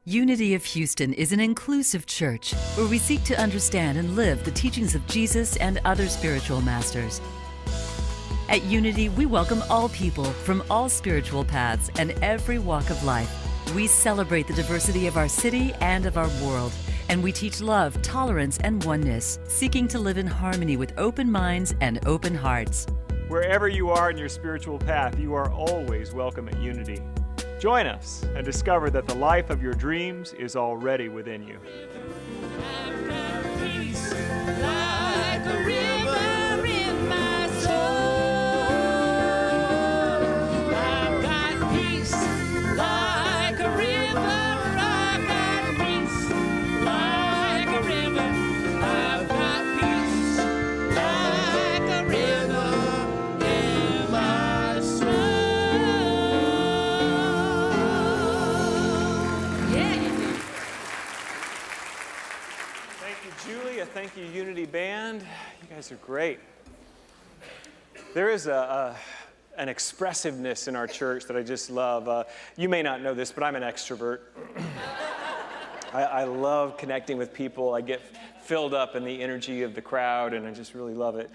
Unity of Houston is an inclusive church where we seek to understand and live the teachings of Jesus and other spiritual masters. At Unity, we welcome all people from all spiritual paths and every walk of life. We celebrate the diversity of our city and of our world, and we teach love, tolerance, and oneness, seeking to live in harmony with open minds and open hearts. Wherever you are in your spiritual path, you are always welcome at Unity. Join us and discover that the life of your dreams is already within you. I've got peace like a river in my soul. I've got peace like a river. I've got peace like a river. I've got peace like a river in my soul. Julia, thank you, Unity Band. You guys are great. There is an expressiveness in our church that I just love. You may not know this, but I'm an extrovert. I love connecting with people. I get filled up in the energy of the crowd, and I just really love it.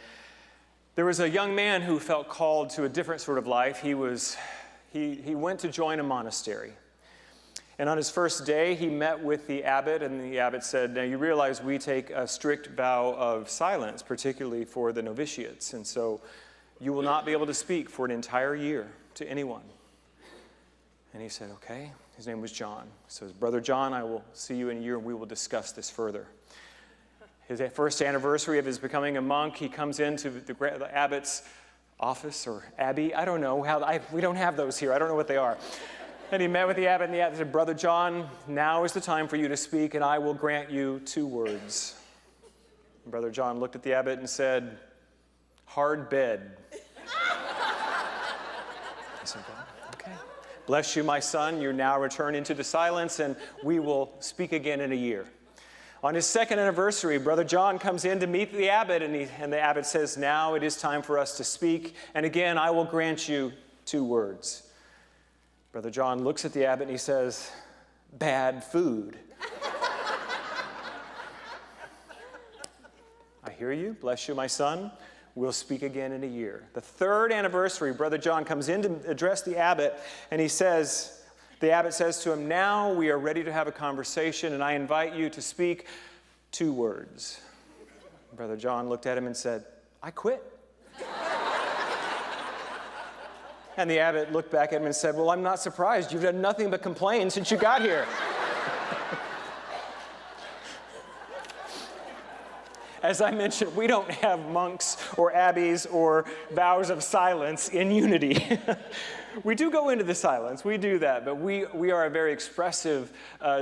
There was a young man who felt called to a different sort of life. He went to join a monastery. And on his first day, he met with the abbot, and the abbot said, "Now you realize we take a strict vow of silence, particularly for the novitiates, and so you will not be able to speak for an entire year to anyone." And he said, "Okay." His name was John. So, "Brother John, I will see you in a year, and we will discuss this further." His first anniversary of his becoming a monk, he comes into the abbot's office, or abbey. I don't know we don't have those here. I don't know what they are. And he met with the abbot, and the abbot said, "Brother John, now is the time for you to speak, and I will grant you 2 words." And Brother John looked at the abbot and said, "Hard bed." He said, "Okay. Bless you, my son. You now return into the silence, and we will speak again in a year." On his second anniversary, Brother John comes in to meet the abbot, and the abbot says, "Now it is time for us to speak, and again, I will grant you 2 words." Brother John looks at the abbot and he says, "Bad food." "I hear you. Bless you, my son. We'll speak again in a year." The third anniversary, Brother John comes in to address the abbot, and the abbot says to him, "Now we are ready to have a conversation, and I invite you to speak 2 words." Brother John looked at him and said, "I quit." And the abbot looked back at him and said, "Well, I'm not surprised. You've done nothing but complain since you got here." As I mentioned, we don't have monks or abbeys or vows of silence in Unity. We do go into the silence. We do that. But we are a very expressive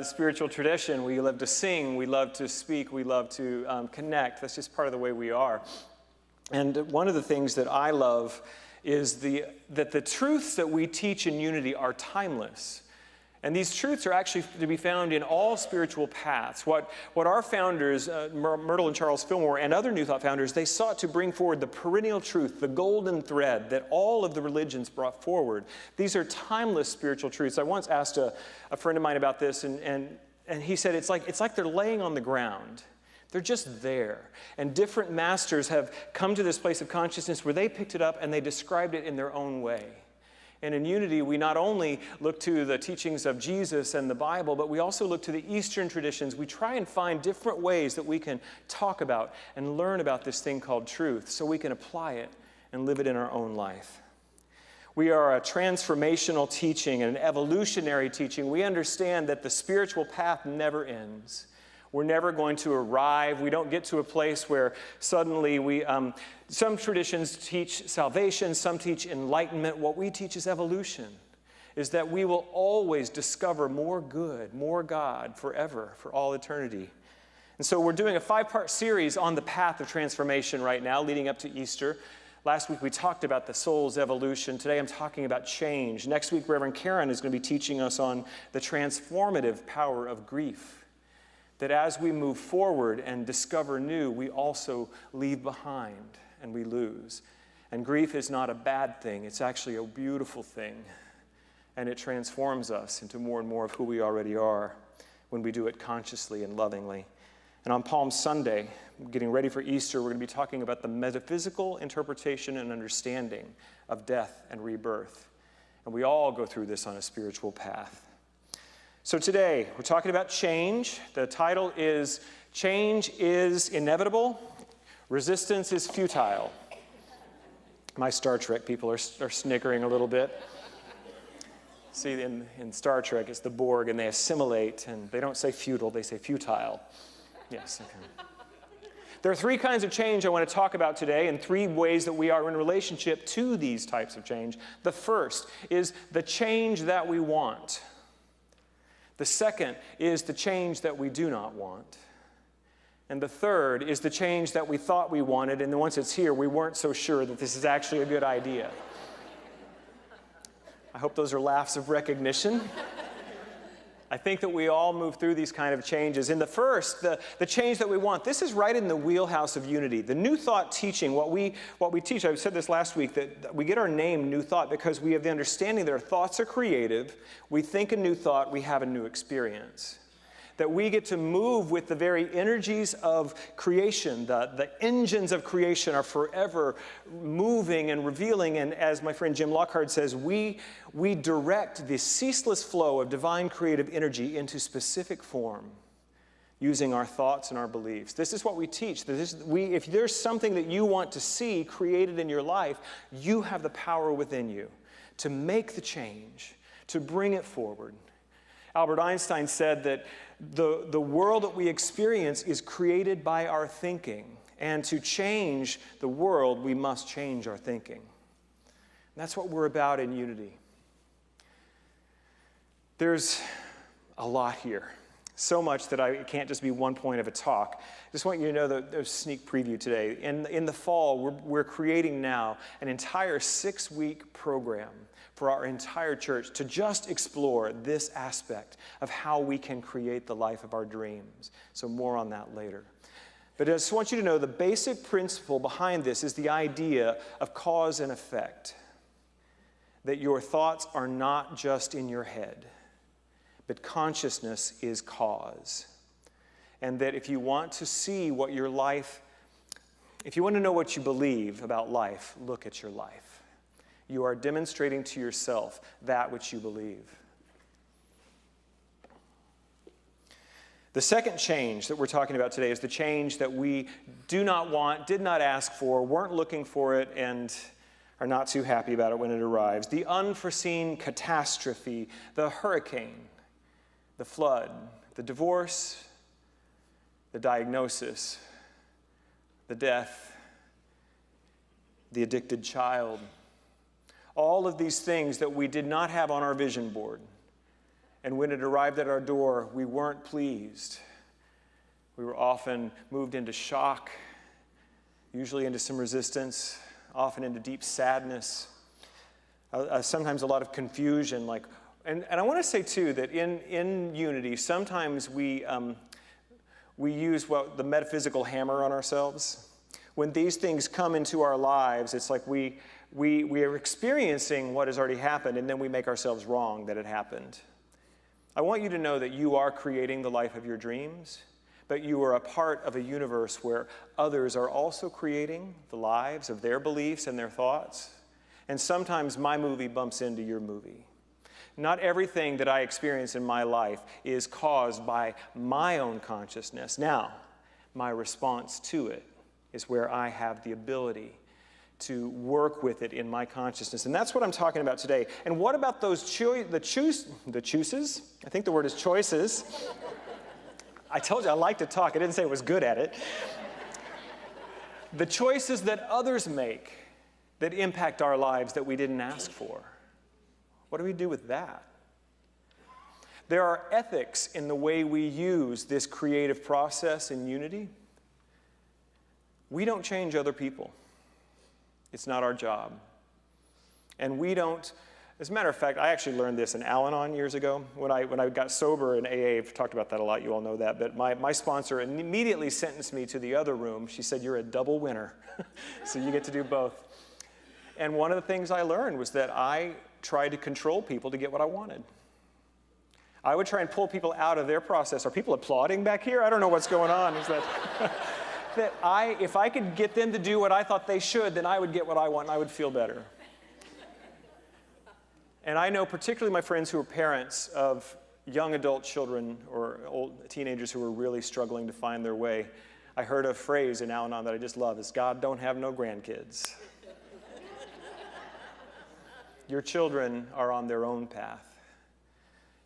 spiritual tradition. We love to sing. We love to speak. We love to connect. That's just part of the way we are. And one of the things that I love is that the truths that we teach in Unity are timeless. And these truths are actually to be found in all spiritual paths. What our founders, Myrtle and Charles Fillmore, and other New Thought founders, they sought to bring forward the perennial truth, the golden thread that all of the religions brought forward. These are timeless spiritual truths. I once asked a friend of mine about this, and he said it's like they're laying on the ground. They're just there. And different masters have come to this place of consciousness where they picked it up and they described it in their own way. And in Unity, we not only look to the teachings of Jesus and the Bible, but we also look to the Eastern traditions. We try and find different ways that we can talk about and learn about this thing called truth so we can apply it and live it in our own life. We are a transformational teaching and an evolutionary teaching. We understand that the spiritual path never ends. We're never going to arrive. We don't get to a place where suddenly some traditions teach salvation, some teach enlightenment. What we teach is evolution, is that we will always discover more good, more God forever, for all eternity. And so we're doing a 5-part series on the path of transformation right now, leading up to Easter. Last week we talked about the soul's evolution. Today I'm talking about change. Next week Reverend Karen is going to be teaching us on the transformative power of grief. That as we move forward and discover new, we also leave behind and we lose. And grief is not a bad thing. It's actually a beautiful thing. And it transforms us into more and more of who we already are. when we do it consciously and lovingly. And on Palm Sunday, getting ready for Easter, we're going to be talking about the metaphysical interpretation and understanding of death and rebirth. And we all go through this on a spiritual path. So today, we're talking about change. The title is Change is Inevitable, Resistance is Futile. My Star Trek people are snickering a little bit. See, in Star Trek, it's the Borg, and they assimilate, and they don't say futile, they say futile. Yes, okay. There are three kinds of change I want to talk about today, and three ways that we are in relationship to these types of change. The first is the change that we want. The second is the change that we do not want. And the third is the change that we thought we wanted, and then once it's here, we weren't so sure that this is actually a good idea. I hope those are laughs of recognition. I think that we all move through these kind of changes. In the first, the change that we want, this is right in the wheelhouse of unity. The New Thought teaching, what we teach, I said this last week, that we get our name New Thought because we have the understanding that our thoughts are creative. We think a new thought, we have a new experience. That we get to move with the very energies of creation. The engines of creation are forever moving and revealing. And as my friend Jim Lockhart says, we direct the ceaseless flow of divine creative energy into specific form using our thoughts and our beliefs. This is what we teach. If there's something that you want to see created in your life, you have the power within you to make the change, to bring it forward. Albert Einstein said that the world that we experience is created by our thinking. And to change the world, we must change our thinking. And that's what we're about in Unity. There's a lot here. So much that it can't just be one point of a talk. I just want you to know that there's a sneak preview today. In the fall, we're creating now an entire 6-week program for our entire church to just explore this aspect of how we can create the life of our dreams. So more on that later. But I just want you to know the basic principle behind this is the idea of cause and effect. That your thoughts are not just in your head, but consciousness is cause. And that if you want to see what your life, if you want to know what you believe about life, look at your life. You are demonstrating to yourself that which you believe. The second change that we're talking about today is the change that we do not want, did not ask for, weren't looking for it, and are not too happy about it when it arrives. The unforeseen catastrophe, the hurricane, the flood, the divorce, the diagnosis, the death, the addicted child. All of these things that we did not have on our vision board. And when it arrived at our door, we weren't pleased. We were often moved into shock, usually into some resistance, often into deep sadness, sometimes a lot of confusion. And I want to say, too, that in Unity, sometimes we use the metaphysical hammer on ourselves. When these things come into our lives, it's like we are experiencing what has already happened, and then we make ourselves wrong that it happened. I want you to know that you are creating the life of your dreams, but you are a part of a universe where others are also creating the lives of their beliefs and their thoughts. And sometimes my movie bumps into your movie. Not everything that I experience in my life is caused by my own consciousness. Now, my response to it is where I have the ability to work with it in my consciousness. And that's what I'm talking about today. And what about those choices? I think the word is choices. I told you I like to talk. I didn't say I was good at it. The choices that others make that impact our lives that we didn't ask for. What do we do with that? There are ethics in the way we use this creative process in Unity. We don't change other people. It's not our job. And we don't, as a matter of fact, I actually learned this in Al-Anon years ago. When I got sober in AA, I've talked about that a lot, you all know that, but my sponsor immediately sentenced me to the other room. She said, "You're a double winner." So you get to do both. And one of the things I learned was that I tried to control people to get what I wanted. I would try and pull people out of their process. Are people applauding back here? I don't know what's going on. Is that if I could get them to do what I thought they should, then I would get what I want and I would feel better. And I know particularly my friends who are parents of young adult children or old teenagers who are really struggling to find their way. I heard a phrase in Al-Anon that I just love, is God don't have no grandkids. Your children are on their own path.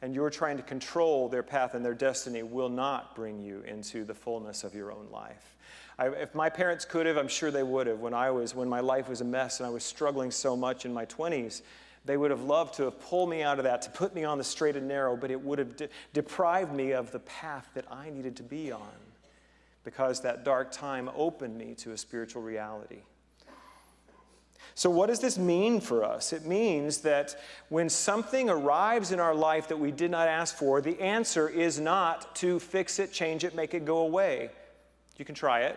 And you're trying to control their path, and their destiny will not bring you into the fullness of your own life. If my parents could have, I'm sure they would have. When my life was a mess and I was struggling so much in my 20s, they would have loved to have pulled me out of that, to put me on the straight and narrow, but it would have deprived me of the path that I needed to be on, because that dark time opened me to a spiritual reality. So what does this mean for us? It means that when something arrives in our life that we did not ask for, the answer is not to fix it, change it, make it go away. You can try it.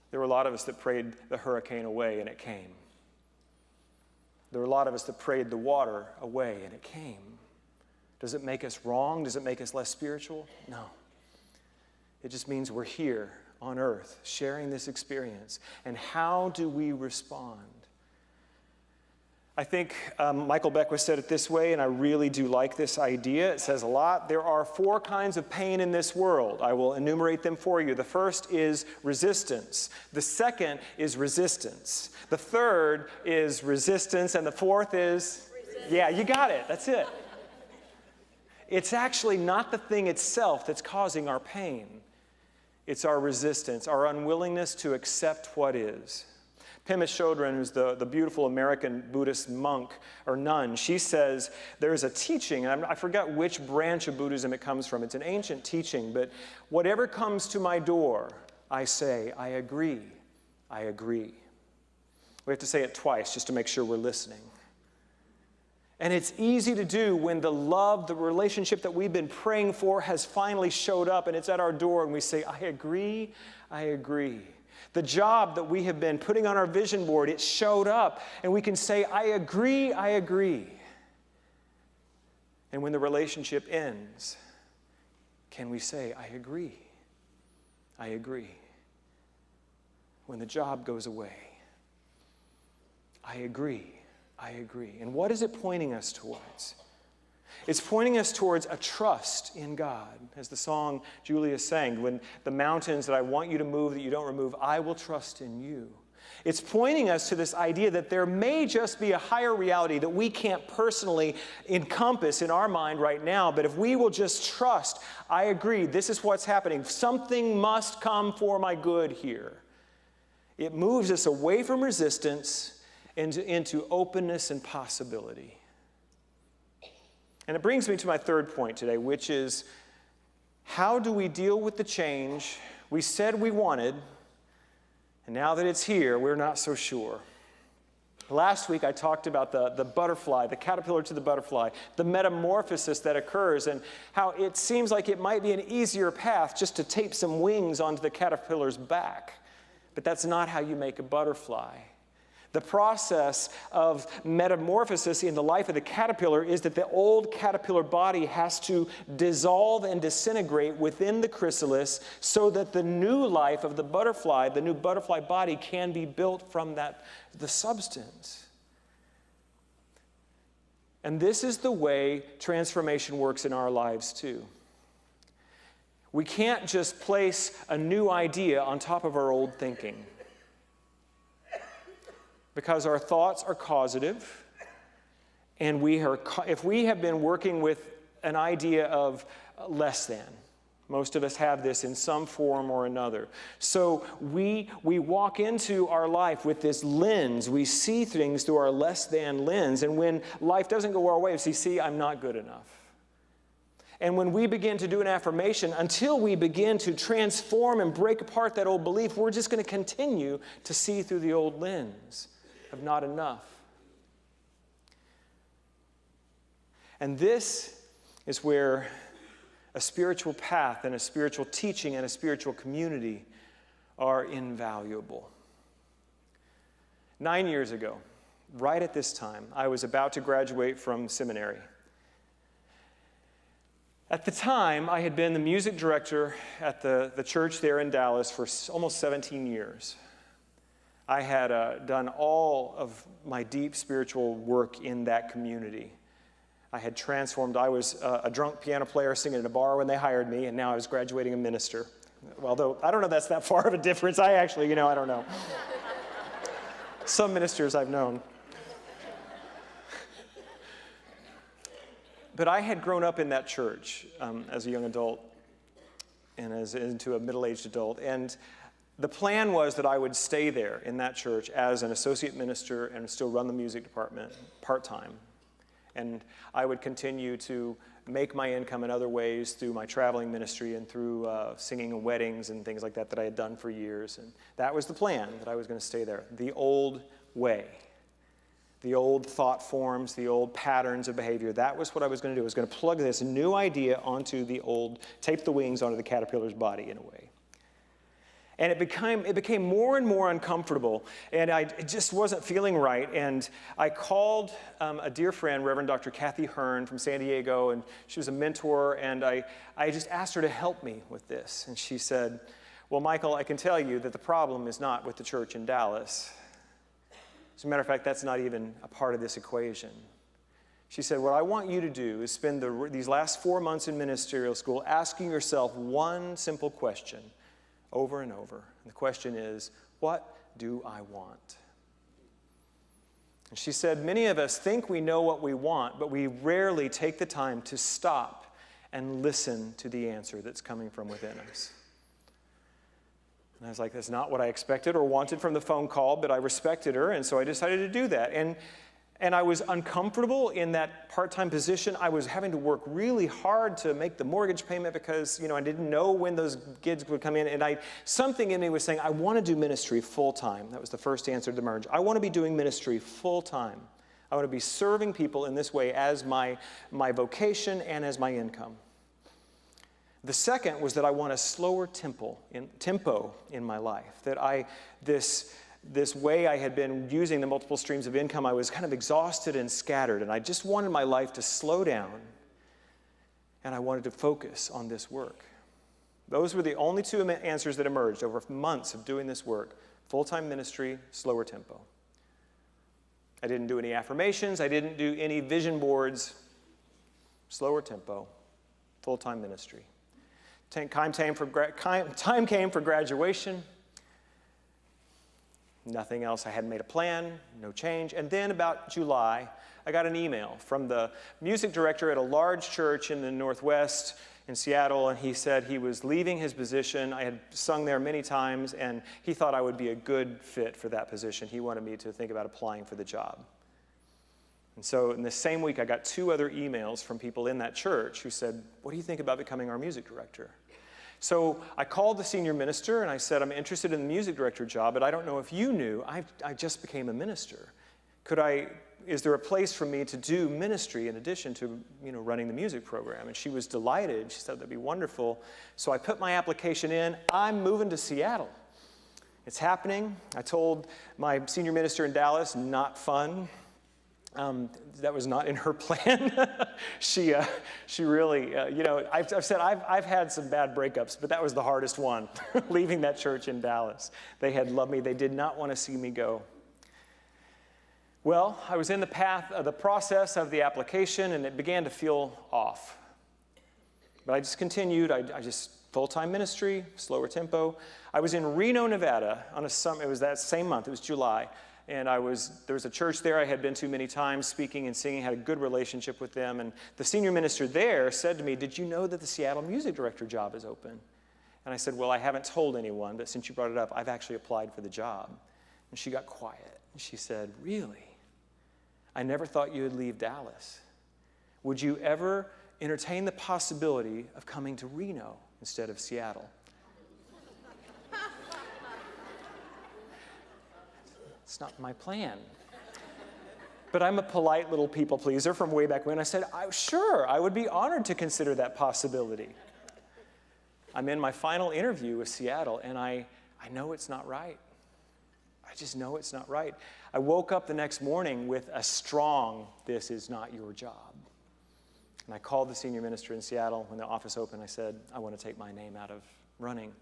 There were a lot of us that prayed the hurricane away, and it came. There were a lot of us that prayed the water away, and it came. Does it make us wrong? Does it make us less spiritual? No. It just means we're here on earth sharing this experience. And how do we respond? I think Michael Beckwith said it this way, and I really do like this idea. It says a lot. There are 4 kinds of pain in this world. I will enumerate them for you. The first is resistance. The second is resistance. The third is resistance. And the fourth is? Resistance. Yeah, you got it. That's it. It's actually not the thing itself that's causing our pain. It's our resistance, our unwillingness to accept what is. Pema Chodron, who's the beautiful American Buddhist monk or nun, she says there's a teaching, and I forgot which branch of Buddhism it comes from. It's an ancient teaching, but whatever comes to my door, I say, I agree, I agree. We have to say it twice just to make sure we're listening. And it's easy to do when the love, the relationship that we've been praying for has finally showed up and it's at our door and we say, I agree, I agree. The job that we have been putting on our vision board, it showed up and we can say, I agree, I agree. And when the relationship ends, can we say, I agree, I agree. When the job goes away, I agree, I agree. And what is it pointing us towards? It's pointing us towards a trust in God. As the song Julia sang, when the mountains that I want you to move that you don't remove, I will trust in you. It's pointing us to this idea that there may just be a higher reality that we can't personally encompass in our mind right now, but if we will just trust, I agree, this is what's happening. Something must come for my good here. It moves us away from resistance into openness and possibility. And it brings me to my third point today, which is, how do we deal with the change we said we wanted, and now that it's here, we're not so sure? Last week I talked about the butterfly, the caterpillar to the butterfly, the metamorphosis that occurs, and how it seems like it might be an easier path just to tape some wings onto the caterpillar's back. But that's not how you make a butterfly. The process of metamorphosis in the life of the caterpillar is that the old caterpillar body has to dissolve and disintegrate within the chrysalis so that the new life of the butterfly, the new butterfly body, can be built from the substance. And this is the way transformation works in our lives too. We can't just place a new idea on top of our old thinking. Because our thoughts are causative, and if we have been working with an idea of less than, most of us have this in some form or another. So we walk into our life with this lens. We see things through our less than lens, and when life doesn't go our way, we see, I'm not good enough. And when we begin to do an affirmation, until we begin to transform and break apart that old belief, we're just going to continue to see through the old lens of not enough. And this is where a spiritual path and a spiritual teaching and a spiritual community are invaluable. 9 years ago, right at this time, I was about to graduate from seminary. At the time, I had been the music director at the church there in Dallas for almost 17 years. I had done all of my deep spiritual work in that community. I had transformed. I was a drunk piano player singing in a bar when they hired me, and now I was graduating a minister. Although, I don't know that's that far of a difference. I actually, I don't know. Some ministers I've known. But I had grown up in that church as a young adult and as into a middle-aged adult. And the plan was that I would stay there in that church as an associate minister and still run the music department part-time. And I would continue to make my income in other ways through my traveling ministry and through singing in weddings and things like that I had done for years. And that was the plan, that I was going to stay there. The old way. The old thought forms, the old patterns of behavior. That was what I was going to do. I was going to plug this new idea onto the old, tape the wings onto the caterpillar's body in a way. And it became more and more uncomfortable, and I just wasn't feeling right. And I called a dear friend, Reverend Dr. Kathy Hearn from San Diego, and she was a mentor, and I just asked her to help me with this. And she said, well, Michael, I can tell you that the problem is not with the church in Dallas. As a matter of fact, that's not even a part of this equation. She said, what I want you to do is spend these last 4 months in ministerial school asking yourself one simple question over and over. And the question is, what do I want? And she said, many of us think we know what we want, but we rarely take the time to stop and listen to the answer that's coming from within us. And I was like, that's not what I expected or wanted from the phone call, but I respected her, and so I decided to do that. And I was uncomfortable in that part-time position. I was having to work really hard to make the mortgage payment because, I didn't know when those gigs would come in. And something in me was saying, I want to do ministry full-time. That was the first answer to the marriage. I want to be doing ministry full-time. I want to be serving people in this way as my vocation and as my income. The second was that I want a slower tempo in my life. That this way I had been using the multiple streams of income, I was kind of exhausted and scattered, and I just wanted my life to slow down, and I wanted to focus on this work. Those were the only two answers that emerged over months of doing this work. Full-time ministry, slower tempo. I didn't do any affirmations. I didn't do any vision boards. Slower tempo, full-time ministry. Time came for graduation. Nothing else. I hadn't made a plan, no change. And then about July, I got an email from the music director at a large church in the Northwest in Seattle, and he said he was leaving his position. I had sung there many times, and he thought I would be a good fit for that position. He wanted me to think about applying for the job. And so in the same week, I got 2 other emails from people in that church who said, what do you think about becoming our music director? So I called the senior minister and I said, I'm interested in the music director job, but I don't know if you knew, I just became a minister. Is there a place for me to do ministry in addition to, running the music program? And she was delighted. She said, that'd be wonderful. So I put my application in. I'm moving to Seattle. It's happening. I told my senior minister in Dallas, not fun. That was not in her plan. She really, I've said I've had some bad breakups, but that was the hardest one, leaving that church in Dallas. They had loved me. They did not want to see me go. Well, I was in the process of the application, and it began to feel off. But I just continued. I just full-time ministry, slower tempo. I was in Reno, Nevada on a summer. It was that same month. It was July. And there was a church there I had been to many times, speaking and singing, had a good relationship with them. And the senior minister there said to me, did you know that the Seattle music director job is open? And I said, well, I haven't told anyone, but since you brought it up, I've actually applied for the job. And she got quiet. And she said, really? I never thought you would leave Dallas. Would you ever entertain the possibility of coming to Reno instead of Seattle? It's not my plan. But I'm a polite little people pleaser from way back when. I said, sure, I would be honored to consider that possibility. I'm in my final interview with Seattle, and I know it's not right. I just know it's not right. I woke up the next morning with a strong, this is not your job. And I called the senior minister in Seattle. When the office opened, I said, I want to take my name out of running.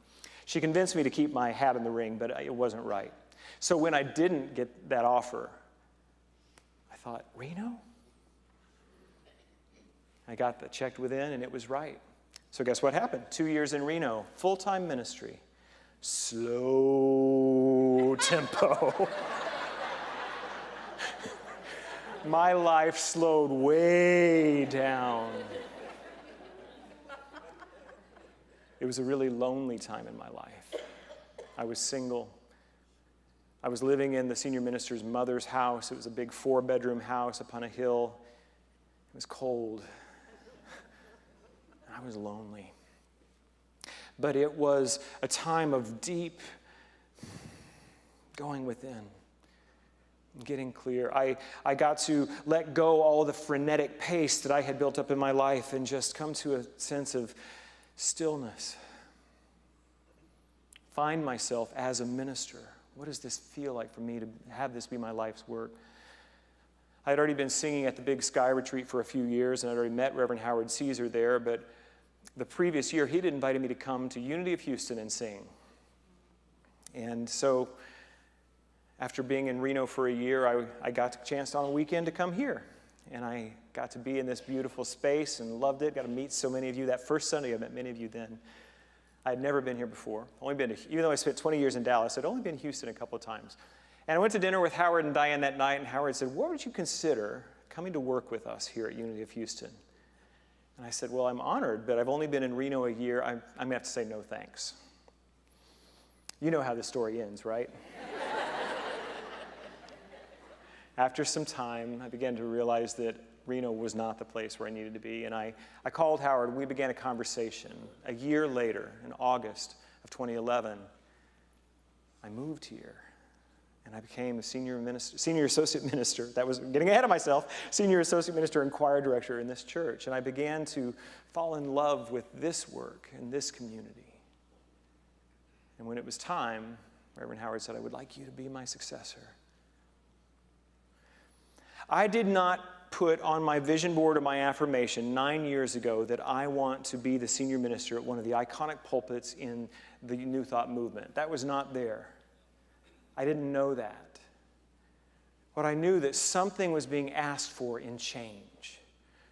She convinced me to keep my hat in the ring, but it wasn't right. So when I didn't get that offer, I thought, Reno? I got that checked within, and it was right. So guess what happened? 2 years in Reno, full-time ministry. Slow tempo. My life slowed way down. It was a really lonely time in my life. I was single. I was living in the senior minister's mother's house. It was a big 4-bedroom house up on a hill. It was cold. I was lonely. But it was a time of deep going within, getting clear. I got to let go all the frenetic pace that I had built up in my life and just come to a sense of stillness. Find myself as a minister. What does this feel like for me to have this be my life's work? I had already been singing at the Big Sky Retreat for a few years, and I'd already met Reverend Howard Caesar there, but the previous year, he had invited me to come to Unity of Houston and sing. And so after being in Reno for a year, I got a chance on a weekend to come here. And I got to be in this beautiful space and loved it. Got to meet so many of you. That first Sunday, I met many of you then. I had never been here before. Even though I spent 20 years in Dallas, I'd only been in Houston a couple of times. And I went to dinner with Howard and Diane that night, and Howard said, what would you consider coming to work with us here at Unity of Houston? And I said, well, I'm honored, but I've only been in Reno a year. I'm going to have to say no thanks. You know how the story ends, right? After some time, I began to realize that Reno was not the place where I needed to be. And I called Howard. We began a conversation. A year later, in August of 2011, I moved here. And I became a senior associate minister. That was getting ahead of myself. Senior associate minister and choir director in this church. And I began to fall in love with this work and this community. And when it was time, Reverend Howard said, I would like you to be my successor. I did not put on my vision board or my affirmation 9 years ago that I want to be the senior minister at one of the iconic pulpits in the New Thought movement. That was not there. I didn't know that. But I knew that something was being asked for in change.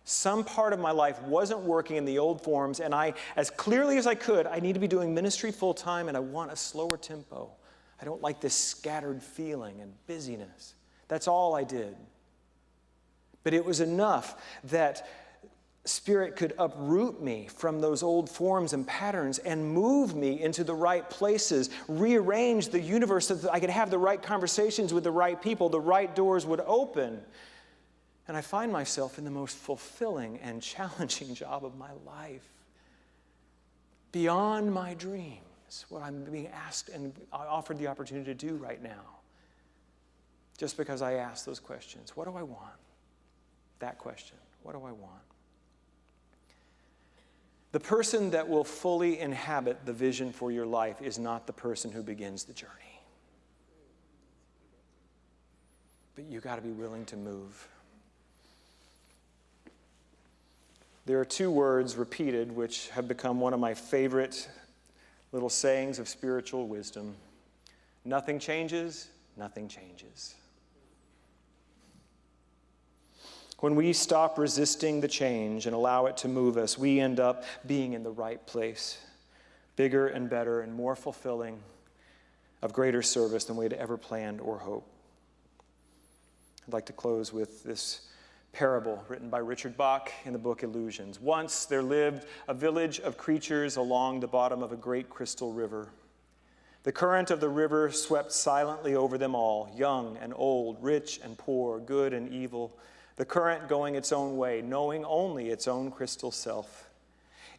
Some part of my life wasn't working in the old forms, and I, as clearly as I could, I need to be doing ministry full time, and I want a slower tempo. I don't like this scattered feeling and busyness. That's all I did. But it was enough that Spirit could uproot me from those old forms and patterns and move me into the right places, rearrange the universe so that I could have the right conversations with the right people, the right doors would open. And I find myself in the most fulfilling and challenging job of my life. Beyond my dreams, what I'm being asked and offered the opportunity to do right now. Just because I asked those questions. What do I want? That question. What do I want? The person that will fully inhabit the vision for your life is not the person who begins the journey. But you got to be willing to move. There are 2 words repeated which have become one of my favorite little sayings of spiritual wisdom. Nothing changes, nothing changes. When we stop resisting the change and allow it to move us, we end up being in the right place, bigger and better and more fulfilling, of greater service than we had ever planned or hoped. I'd like to close with this parable written by Richard Bach in the book Illusions. Once there lived a village of creatures along the bottom of a great crystal river. The current of the river swept silently over them all, young and old, rich and poor, good and evil, the current going its own way, knowing only its own crystal self.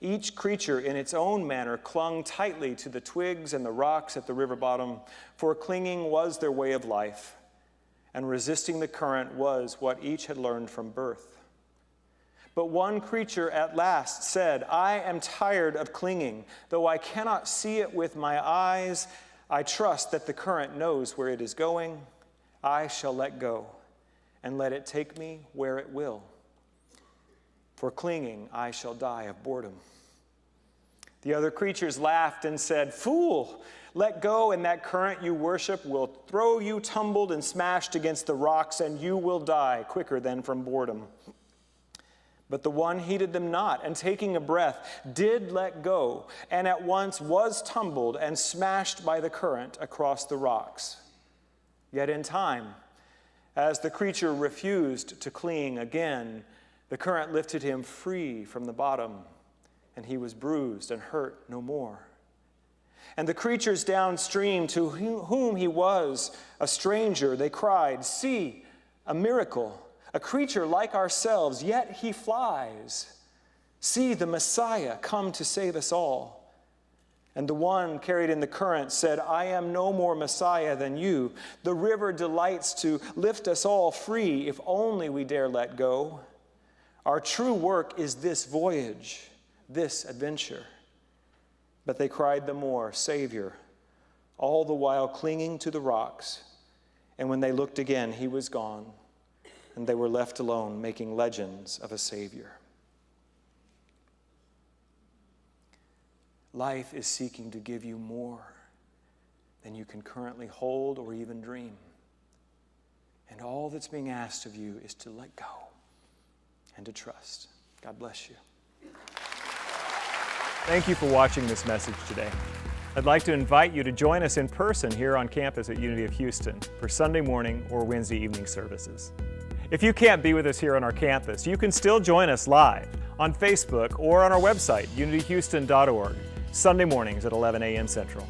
Each creature in its own manner clung tightly to the twigs and the rocks at the river bottom, for clinging was their way of life, and resisting the current was what each had learned from birth. But one creature at last said, I am tired of clinging. Though I cannot see it with my eyes, I trust that the current knows where it is going. I shall let go and let it take me where it will. For clinging, I shall die of boredom. The other creatures laughed and said, Fool, let go, and that current you worship will throw you tumbled and smashed against the rocks, and you will die quicker than from boredom. But the one heeded them not, and taking a breath, did let go, and at once was tumbled and smashed by the current across the rocks. Yet in time, as the creature refused to cling again, the current lifted him free from the bottom, and he was bruised and hurt no more. And the creatures downstream, to whom he was a stranger, they cried, See, a miracle! A creature like ourselves, yet he flies. See the Messiah come to save us all. And the one carried in the current said, I am no more Messiah than you. The river delights to lift us all free if only we dare let go. Our true work is this voyage, this adventure. But they cried the more, Savior, all the while clinging to the rocks. And when they looked again, he was gone. And they were left alone, making legends of a Savior. Life is seeking to give you more than you can currently hold or even dream. And all that's being asked of you is to let go and to trust. God bless you. Thank you for watching this message today. I'd like to invite you to join us in person here on campus at Unity of Houston for Sunday morning or Wednesday evening services. If you can't be with us here on our campus, you can still join us live on Facebook or on our website, unityhouston.org, Sunday mornings at 11 a.m. Central.